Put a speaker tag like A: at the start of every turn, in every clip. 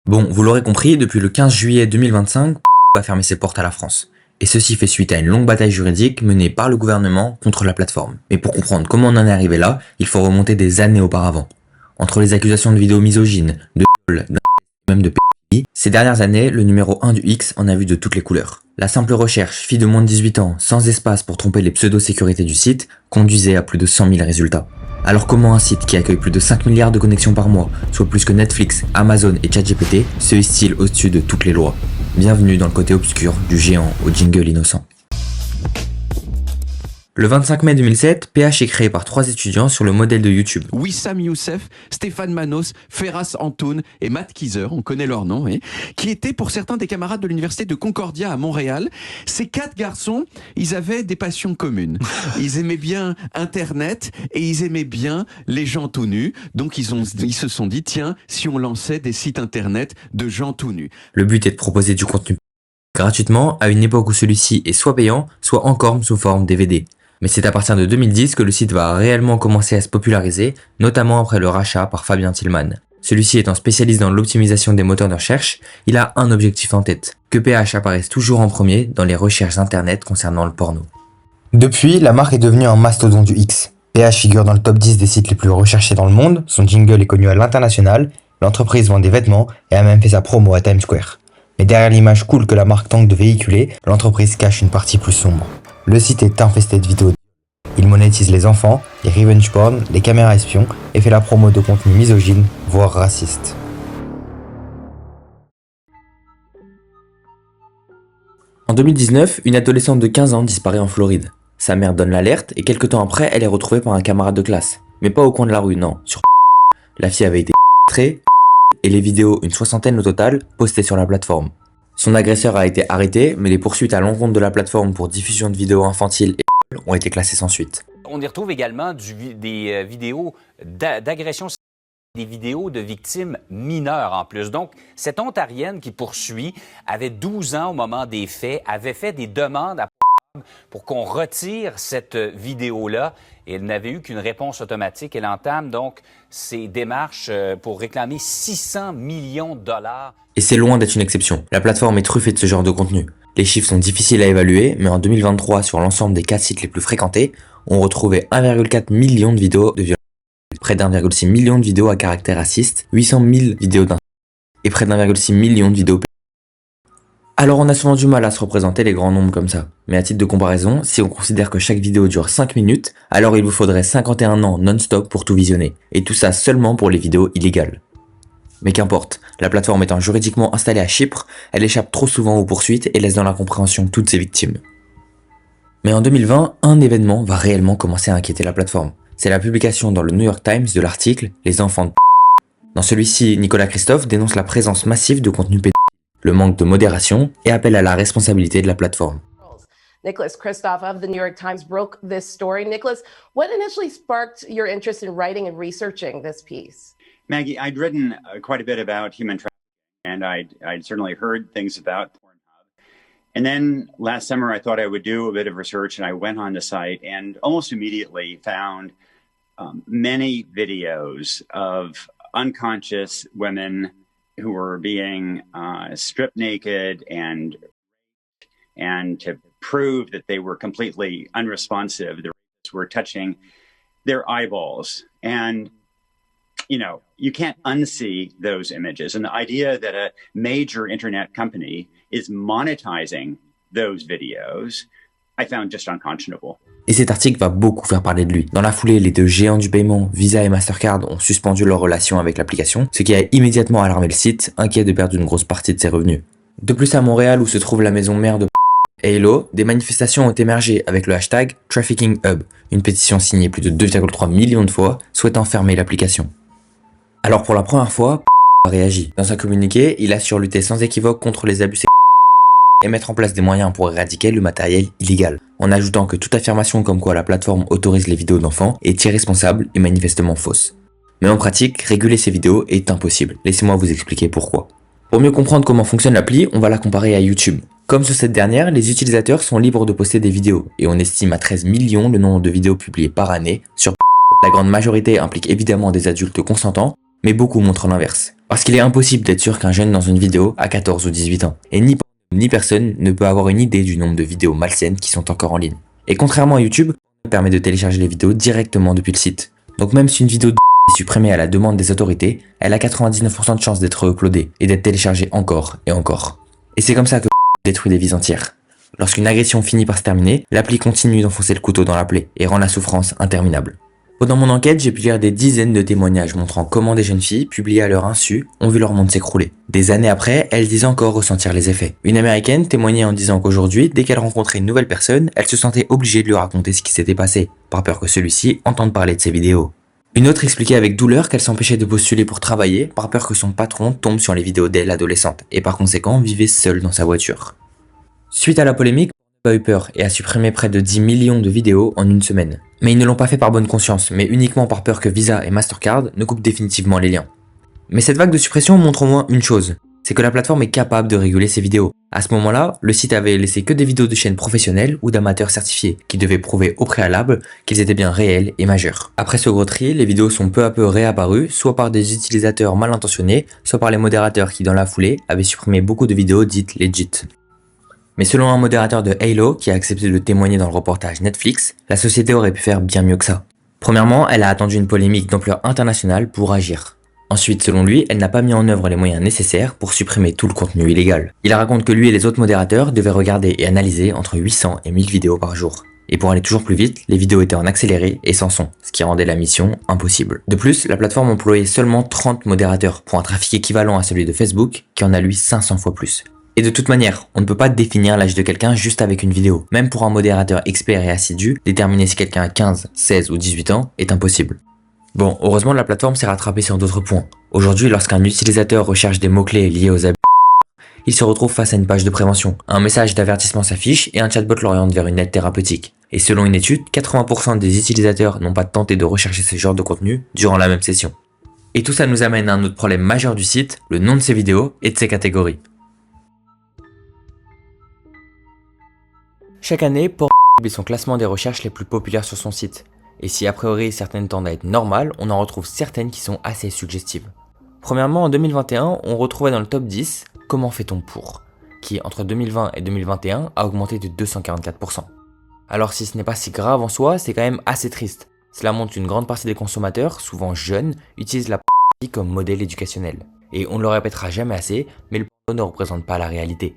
A: Bon, vous l'aurez compris, depuis le 15 juillet 2025, va fermer ses portes à la France. Et ceci fait suite à une longue bataille juridique menée par le gouvernement contre la plateforme. Mais pour comprendre comment on en est arrivé là, il faut remonter des années auparavant. Entre les accusations de vidéos misogynes, de viol, même de pédophilie, ces dernières années, le numéro 1 du X en a vu de toutes les couleurs. La simple recherche, fille de moins de 18 ans, sans espace pour tromper les pseudo-sécurités du site, conduisait à plus de 100 000 résultats. Alors comment un site qui accueille plus de 5 milliards de connexions par mois, soit plus que Netflix, Amazon et ChatGPT, se hisse-t-il au-dessus de toutes les lois? Bienvenue dans le côté obscur du géant au jingle innocent. Le 25 mai 2007, PH est créé par 3 étudiants sur le modèle de YouTube.
B: Wissam Youssef, Stéphane Manos, Ferras Antoun et Matt Kieser, on connaît leur nom, qui étaient pour certains des camarades de l'université de Concordia à Montréal. Ces 4 garçons, ils avaient des passions communes. Ils aimaient bien Internet et ils aimaient bien les gens tout nus. Donc ils se sont dit, tiens, si on lançait des sites Internet de gens tout nus.
A: Le but est de proposer du contenu gratuitement à une époque où celui-ci est soit payant, soit encore sous forme DVD. Mais c'est à partir de 2010 que le site va réellement commencer à se populariser, notamment après le rachat par Fabien Tillman. Celui-ci étant spécialiste dans l'optimisation des moteurs de recherche, il a un objectif en tête, que PH apparaisse toujours en premier dans les recherches internet concernant le porno. Depuis, la marque est devenue un mastodonte du X. PH figure dans le top 10 des sites les plus recherchés dans le monde, son jingle est connu à l'international, l'entreprise vend des vêtements et a même fait sa promo à Times Square. Mais derrière l'image cool que la marque tente de véhiculer, l'entreprise cache une partie plus sombre. Le site est infesté de vidéos. Il monétise les enfants, les revenge porn, les caméras espions et fait la promo de contenus misogynes, voire racistes. En 2019, une adolescente de 15 ans disparaît en Floride. Sa mère donne l'alerte et quelques temps après, elle est retrouvée par un camarade de classe. Mais pas au coin de la rue, non, sur la fille avait été traitée et les vidéos, une 60aine au total, postées sur la plateforme. Son agresseur a été arrêté, mais les poursuites à l'encontre de la plateforme pour diffusion de vidéos infantiles et ont été classées sans suite.
C: On y retrouve également des vidéos d'agression, des vidéos de victimes mineures en plus. Donc, cette Ontarienne qui poursuit avait 12 ans au moment des faits, avait fait des demandes à pour qu'on retire cette vidéo-là et elle n'avait eu qu'une réponse automatique. Elle entame donc ses démarches pour réclamer 600 millions de dollars.
A: Et c'est loin d'être une exception. La plateforme est truffée de ce genre de contenu. Les chiffres sont difficiles à évaluer, mais en 2023, sur l'ensemble des 4 sites les plus fréquentés, on retrouvait 1,4 million de vidéos de violence, près d'1,6 million de vidéos à caractère raciste, 800 000 vidéos d'inceste et près d'1,6 million de vidéos. Alors on a souvent du mal à se représenter les grands nombres comme ça. Mais à titre de comparaison, si on considère que chaque vidéo dure 5 minutes, alors il vous faudrait 51 ans non-stop pour tout visionner. Et tout ça seulement pour les vidéos illégales. Mais qu'importe, la plateforme étant juridiquement installée à Chypre, elle échappe trop souvent aux poursuites et laisse dans l'incompréhension toutes ses victimes. Mais en 2020, un événement va réellement commencer à inquiéter la plateforme. C'est la publication dans le New York Times de l'article « Les enfants de p***». Dans celui-ci, Nicolas Christophe dénonce la présence massive de contenu pédophile, le manque de modération et appelle à la responsabilité de la plateforme.
D: Nicholas Kristof of the New York Times broke this story. Nicholas, what initially sparked your interest in writing and researching this piece?
E: Maggie, I'd written quite a bit about human trafficking, and I'd certainly heard things about Pornhub. And then last summer, I thought I would do a bit of research, and I went on the site and almost immediately found many videos of unconscious women who were being stripped naked and to prove that they were completely unresponsive, the rapists were touching their eyeballs. And you know, you can't unsee those images. And the idea that a major internet company is monetizing those videos, I found just unconscionable.
A: Et cet article va beaucoup faire parler de lui. Dans la foulée, les 2 géants du paiement, Visa et Mastercard, ont suspendu leur relation avec l'application, ce qui a immédiatement alarmé le site, inquiet de perdre une grosse partie de ses revenus. De plus, à Montréal, où se trouve la maison mère de Halo, des manifestations ont émergé avec le hashtag TraffingHub, une pétition signée plus de 2,3 millions de fois, souhaitant fermer l'application. Alors pour la première fois, a réagi. Dans un communiqué, il assure lutter sans équivoque contre les abus sexuels et mettre en place des moyens pour éradiquer le matériel illégal, en ajoutant que toute affirmation comme quoi la plateforme autorise les vidéos d'enfants est irresponsable et manifestement fausse. Mais en pratique, réguler ces vidéos est impossible. Laissez-moi vous expliquer pourquoi. Pour mieux comprendre comment fonctionne l'appli, on va la comparer à YouTube. Comme sur cette dernière, les utilisateurs sont libres de poster des vidéos, et on estime à 13 millions le nombre de vidéos publiées par année sur. La grande majorité implique évidemment des adultes consentants, mais beaucoup montrent l'inverse. Parce qu'il est impossible d'être sûr qu'un jeune dans une vidéo a 14 ou 18 ans. Et ni personne ne peut avoir une idée du nombre de vidéos malsaines qui sont encore en ligne. Et contrairement à YouTube, ça permet de télécharger les vidéos directement depuis le site. Donc même si une vidéo est supprimée à la demande des autorités, elle a 99% de chances d'être uploadée et d'être téléchargée encore et encore. Et c'est comme ça que détruit des vies entières. Lorsqu'une agression finit par se terminer, l'appli continue d'enfoncer le couteau dans la plaie et rend la souffrance interminable. Pendant mon enquête, j'ai pu lire des dizaines de témoignages montrant comment des jeunes filles, publiées à leur insu, ont vu leur monde s'écrouler. Des années après, elles disent encore ressentir les effets. Une américaine témoignait en disant qu'aujourd'hui, dès qu'elle rencontrait une nouvelle personne, elle se sentait obligée de lui raconter ce qui s'était passé, par peur que celui-ci entende parler de ses vidéos. Une autre expliquait avec douleur qu'elle s'empêchait de postuler pour travailler par peur que son patron tombe sur les vidéos d'elle adolescente et par conséquent vivait seule dans sa voiture. Suite à la polémique, a eu peur et a supprimé près de 10 millions de vidéos en une semaine. Mais ils ne l'ont pas fait par bonne conscience, mais uniquement par peur que Visa et Mastercard ne coupent définitivement les liens. Mais cette vague de suppression montre au moins une chose, c'est que la plateforme est capable de réguler ses vidéos. À ce moment-là, le site avait laissé que des vidéos de chaînes professionnelles ou d'amateurs certifiés, qui devaient prouver au préalable qu'ils étaient bien réels et majeurs. Après ce gros tri, les vidéos sont peu à peu réapparues, soit par des utilisateurs mal intentionnés, soit par les modérateurs qui dans la foulée avaient supprimé beaucoup de vidéos dites legit. Mais selon un modérateur de Halo qui a accepté de témoigner dans le reportage Netflix, la société aurait pu faire bien mieux que ça. Premièrement, elle a attendu une polémique d'ampleur internationale pour agir. Ensuite, selon lui, elle n'a pas mis en œuvre les moyens nécessaires pour supprimer tout le contenu illégal. Il raconte que lui et les autres modérateurs devaient regarder et analyser entre 800 et 1000 vidéos par jour. Et pour aller toujours plus vite, les vidéos étaient en accéléré et sans son, ce qui rendait la mission impossible. De plus, la plateforme employait seulement 30 modérateurs pour un trafic équivalent à celui de Facebook, qui en a lui 500 fois plus. Et de toute manière, on ne peut pas définir l'âge de quelqu'un juste avec une vidéo. Même pour un modérateur expert et assidu, déterminer si quelqu'un a 15, 16 ou 18 ans est impossible. Bon, heureusement la plateforme s'est rattrapée sur d'autres points. Aujourd'hui, lorsqu'un utilisateur recherche des mots-clés liés aux abus, il se retrouve face à une page de prévention. Un message d'avertissement s'affiche et un chatbot l'oriente vers une aide thérapeutique. Et selon une étude, 80% des utilisateurs n'ont pas tenté de rechercher ce genre de contenu durant la même session. Et tout ça nous amène à un autre problème majeur du site, le nom de ses vidéos et de ses catégories. Chaque année, Pornhub publie son classement des recherches les plus populaires sur son site. Et si a priori certaines tendent à être normales, on en retrouve certaines qui sont assez suggestives. Premièrement, en 2021, on retrouvait dans le top 10 « Comment fait-on pour ?», qui entre 2020 et 2021 a augmenté de 244%. Alors si ce n'est pas si grave en soi, c'est quand même assez triste. Cela montre qu'une grande partie des consommateurs, souvent jeunes, utilisent la pornographie comme modèle éducationnel. Et on ne le répétera jamais assez, mais le porno ne représente pas la réalité.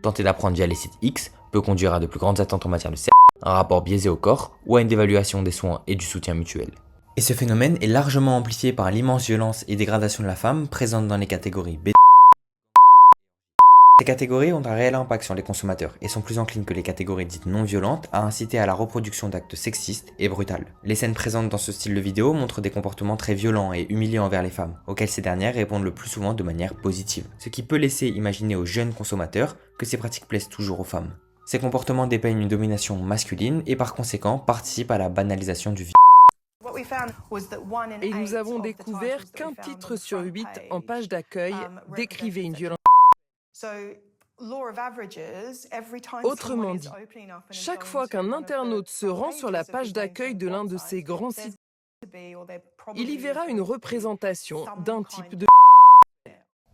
A: Tenter d'apprendre via les sites X peut conduire à de plus grandes attentes en matière de sexe, un rapport biaisé au corps ou à une dévaluation des soins et du soutien mutuel. Et ce phénomène est largement amplifié par l'immense violence et dégradation de la femme présente dans les catégories B. Ces catégories ont un réel impact sur les consommateurs et sont plus enclines que les catégories dites non violentes à inciter à la reproduction d'actes sexistes et brutals. Les scènes présentes dans ce style de vidéo montrent des comportements très violents et humiliants envers les femmes, auxquels ces dernières répondent le plus souvent de manière positive, ce qui peut laisser imaginer aux jeunes consommateurs que ces pratiques plaisent toujours aux femmes. Ces comportements dépeignent une domination masculine et par conséquent participent à la banalisation du viol.
F: Et nous avons découvert qu'un titre sur 8 en page d'accueil décrivait une violence. Autrement dit, chaque fois qu'un internaute se rend sur la page d'accueil de l'un de ces grands sites, il y verra une représentation d'un type de...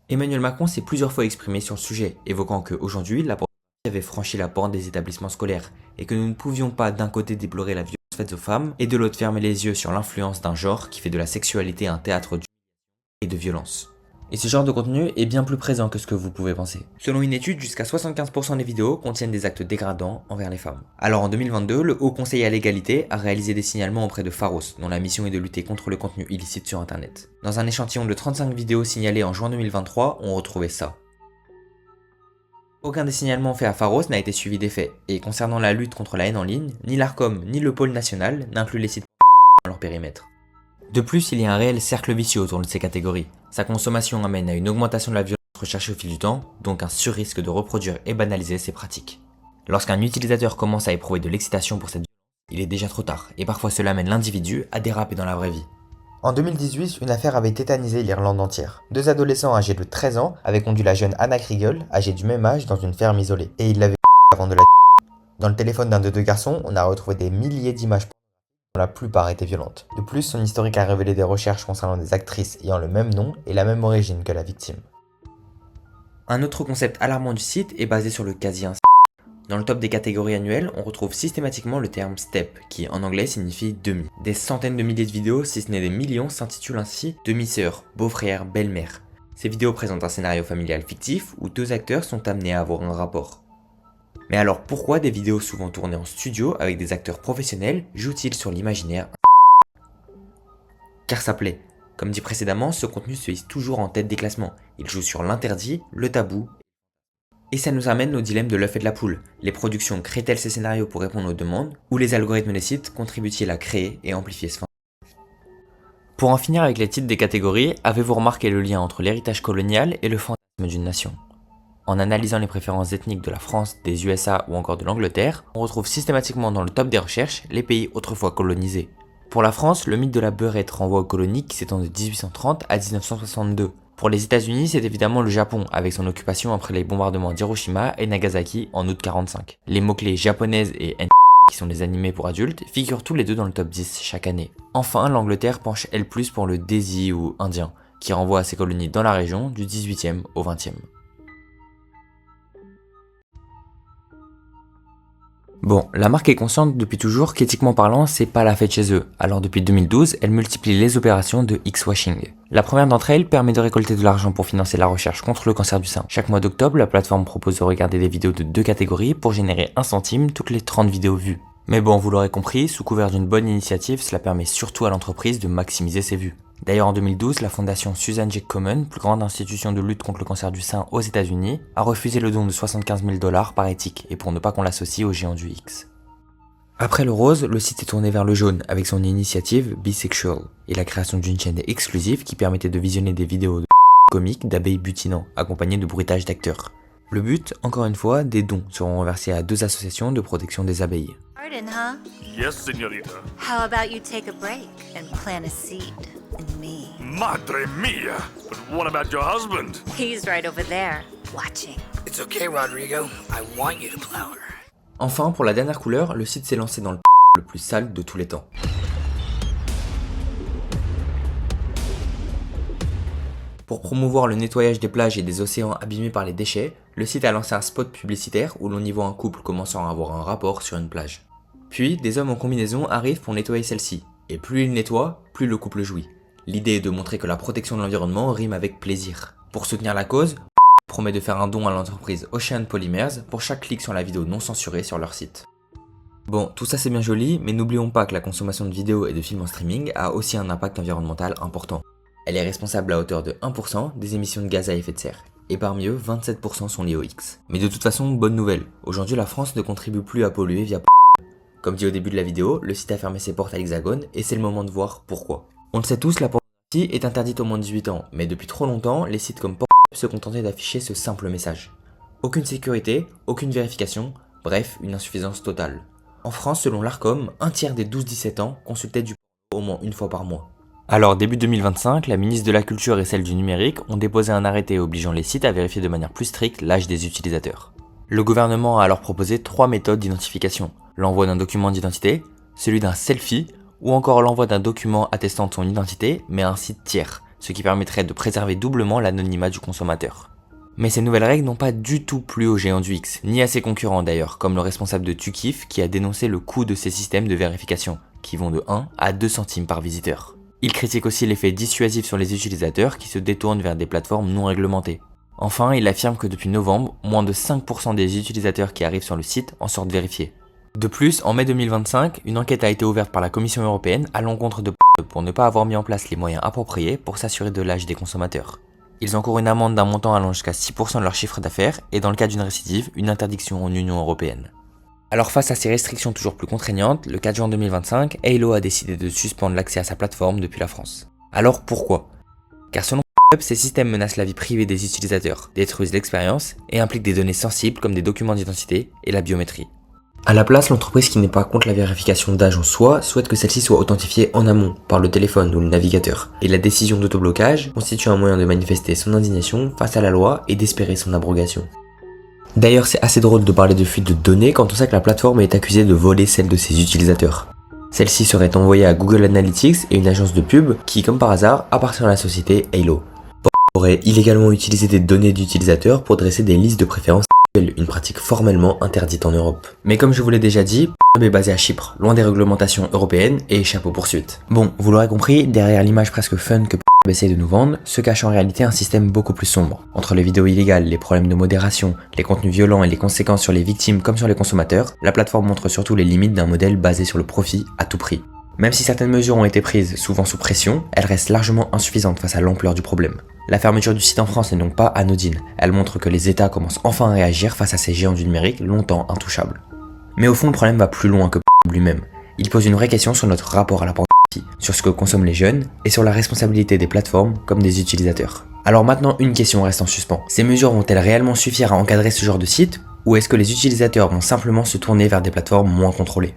A: Emmanuel Macron s'est plusieurs fois exprimé sur le sujet, évoquant qu'aujourd'hui, la pornographie avait franchi la porte des établissements scolaires et que nous ne pouvions pas d'un côté déplorer la violence faite aux femmes et de l'autre fermer les yeux sur l'influence d'un genre qui fait de la sexualité un théâtre et de violence. Et ce genre de contenu est bien plus présent que ce que vous pouvez penser. Selon une étude, jusqu'à 75% des vidéos contiennent des actes dégradants envers les femmes. Alors en 2022, le Haut Conseil à l'égalité a réalisé des signalements auprès de Pharos, dont la mission est de lutter contre le contenu illicite sur internet. Dans un échantillon de 35 vidéos signalées en juin 2023, on retrouvait ça. Aucun des signalements faits à Pharos n'a été suivi d'effet, et concernant la lutte contre la haine en ligne, ni l'Arcom ni le pôle national n'incluent les sites dans leur périmètre. De plus, il y a un réel cercle vicieux autour de ces catégories. Sa consommation amène à une augmentation de la violence recherchée au fil du temps, donc un surrisque de reproduire et banaliser ces pratiques. Lorsqu'un utilisateur commence à éprouver de l'excitation pour cette violence, il est déjà trop tard, et parfois cela amène l'individu à déraper dans la vraie vie.
G: En 2018, une affaire avait tétanisé l'Irlande entière. Deux adolescents âgés de 13 ans avaient conduit la jeune Anna Kriegel, âgée du même âge, dans une ferme isolée, et ils l'avaient avant de la... Dans le téléphone d'un de deux garçons, on a retrouvé des milliers d'images dont la plupart étaient violentes. De plus, son historique a révélé des recherches concernant des actrices ayant le même nom et la même origine que la victime.
A: Un autre concept alarmant du site est basé sur le quasi instinct. Dans le top des catégories annuelles, on retrouve systématiquement le terme step, qui en anglais signifie demi. Des centaines de milliers de vidéos, si ce n'est des millions, s'intitulent ainsi demi-sœur, beau-frère, belle-mère. Ces vidéos présentent un scénario familial fictif où deux acteurs sont amenés à avoir un rapport. Mais alors pourquoi des vidéos souvent tournées en studio avec des acteurs professionnels jouent-ils sur l'imaginaire? Car ça plaît. Comme dit précédemment, ce contenu se hisse toujours en tête des classements. Il joue sur l'interdit, le tabou. Et ça nous amène au dilemme de l'œuf et de la poule. Les productions créent-elles ces scénarios pour répondre aux demandes, ou les algorithmes des sites contribuent-ils à créer et amplifier ce phénomène? Pour en finir avec les titres des catégories, avez-vous remarqué le lien entre l'héritage colonial et le fantasme d'une nation? En analysant les préférences ethniques de la France, des USA ou encore de l'Angleterre, on retrouve systématiquement dans le top des recherches les pays autrefois colonisés. Pour la France, le mythe de la beurette renvoie aux colonies qui s'étend de 1830 à 1962. Pour les États-Unis, c'est évidemment le Japon, avec son occupation après les bombardements d'Hiroshima et Nagasaki en août 1945. Les mots-clés japonaises et N, qui sont des animés pour adultes, figurent tous les deux dans le top 10 chaque année. Enfin, l'Angleterre penche elle plus pour le Desi ou indien, qui renvoie à ses colonies dans la région du 18e au 20e. Bon, la marque est consciente depuis toujours qu'éthiquement parlant, c'est pas la fête chez eux. Alors depuis 2012, elle multiplie les opérations de X-washing. La première d'entre elles permet de récolter de l'argent pour financer la recherche contre le cancer du sein. Chaque mois d'octobre, la plateforme propose de regarder des vidéos de 2 catégories pour générer 1 centime toutes les 30 vidéos vues. Mais bon, vous l'aurez compris, sous couvert d'une bonne initiative, cela permet surtout à l'entreprise de maximiser ses vues. D'ailleurs en 2012, la fondation Susan G. Komen, plus grande institution de lutte contre le cancer du sein aux États-Unis, a refusé le don de 75 000 $ par éthique et pour ne pas qu'on l'associe au géant du X. Après le rose, le site est tourné vers le jaune avec son initiative Bisexual et la création d'une chaîne exclusive qui permettait de visionner des vidéos de comiques d'abeilles butinant accompagnées de bruitages d'acteurs. Le but, encore une fois, des dons seront reversés à 2 associations de protection des abeilles.
H: Pardon, huh?
I: Yes, señorita.
H: How about you take a break and plant a seed in me?
I: Madre mia! But what about your husband?
H: He's right over there, watching.
J: It's okay, Rodrigo. I want you to plow her.
A: Enfin, pour la dernière couleur, le site s'est lancé dans le plus sale de tous les temps. Pour promouvoir le nettoyage des plages et des océans abîmés par les déchets, le site a lancé un spot publicitaire où l'on y voit un couple commençant à avoir un rapport sur une plage. Puis, des hommes en combinaison arrivent pour nettoyer celle-ci, et plus ils nettoient, plus le couple jouit. L'idée est de montrer que la protection de l'environnement rime avec plaisir. Pour soutenir la cause, promet de faire un don à l'entreprise Ocean Polymers pour chaque clic sur la vidéo non censurée sur leur site. Bon, tout ça c'est bien joli, mais n'oublions pas que la consommation de vidéos et de films en streaming a aussi un impact environnemental important. Elle est responsable à hauteur de 1% des émissions de gaz à effet de serre, et parmi eux, 27% sont liés au X. Mais de toute façon, bonne nouvelle, aujourd'hui la France ne contribue plus à polluer via Comme dit au début de la vidéo, le site a fermé ses portes à l'Hexagone, et c'est le moment de voir pourquoi. On le sait tous, la pornographie est interdite aux moins de 18 ans, mais depuis trop longtemps, les sites comme se contenter d'afficher ce simple message. Aucune sécurité, aucune vérification, bref, une insuffisance totale. En France, selon l'Arcom, un tiers des 12-17 ans consultaient du porno au moins une fois par mois. Alors, début 2025, la ministre de la Culture et celle du Numérique ont déposé un arrêté obligeant les sites à vérifier de manière plus stricte l'âge des utilisateurs. Le gouvernement a alors proposé 3 méthodes d'identification. L'envoi d'un document d'identité, celui d'un selfie, ou encore l'envoi d'un document attestant de son identité, mais à un site tiers, ce qui permettrait de préserver doublement l'anonymat du consommateur. Mais ces nouvelles règles n'ont pas du tout plu aux géants du X, ni à ses concurrents d'ailleurs, comme le responsable de Tukif qui a dénoncé le coût de ces systèmes de vérification, qui vont de 1 à 2 centimes par visiteur. Il critique aussi l'effet dissuasif sur les utilisateurs qui se détournent vers des plateformes non réglementées. Enfin, il affirme que depuis novembre, moins de 5% des utilisateurs qui arrivent sur le site en sortent vérifiés. De plus, en mai 2025, une enquête a été ouverte par la Commission européenne à l'encontre de pour ne pas avoir mis en place les moyens appropriés pour s'assurer de l'âge des consommateurs. Ils encourent une amende d'un montant allant jusqu'à 6% de leur chiffre d'affaires et dans le cas d'une récidive, une interdiction en Union européenne. Alors face à ces restrictions toujours plus contraignantes, le 4 juin 2025, Halo a décidé de suspendre l'accès à sa plateforme depuis la France. Alors pourquoi? Car selon ces systèmes menacent la vie privée des utilisateurs, détruisent l'expérience et impliquent des données sensibles comme des documents d'identité et la biométrie. À la place, l'entreprise qui n'est pas contre la vérification d'âge en soi souhaite que celle-ci soit authentifiée en amont par le téléphone ou le navigateur. Et la décision d'autoblocage constitue un moyen de manifester son indignation face à la loi et d'espérer son abrogation. D'ailleurs, c'est assez drôle de parler de fuite de données quand on sait que la plateforme est accusée de voler celle de ses utilisateurs. Celle-ci serait envoyée à Google Analytics et une agence de pub qui, comme par hasard, appartient à la société Halo. Aurait illégalement utilisé des données d'utilisateurs pour dresser des listes de préférences sexuelles, une pratique formellement interdite en Europe. Mais comme je vous l'ai déjà dit, Pornhub est basé à Chypre, loin des réglementations européennes et échappe aux poursuites. Bon, vous l'aurez compris, derrière l'image presque fun que Pornhub essaie de nous vendre, se cache en réalité un système beaucoup plus sombre. Entre les vidéos illégales, les problèmes de modération, les contenus violents et les conséquences sur les victimes comme sur les consommateurs, la plateforme montre surtout les limites d'un modèle basé sur le profit à tout prix. Même si certaines mesures ont été prises, souvent sous pression, elles restent largement insuffisantes face à l'ampleur du problème. La fermeture du site en France n'est donc pas anodine, elle montre que les États commencent enfin à réagir face à ces géants du numérique longtemps intouchables. Mais au fond, le problème va plus loin que lui-même. Il pose une vraie question sur notre rapport à la pornographie, sur ce que consomment les jeunes, et sur la responsabilité des plateformes comme des utilisateurs. Alors maintenant, une question reste en suspens. Ces mesures vont-elles réellement suffire à encadrer ce genre de site, ou est-ce que les utilisateurs vont simplement se tourner vers des plateformes moins contrôlées ?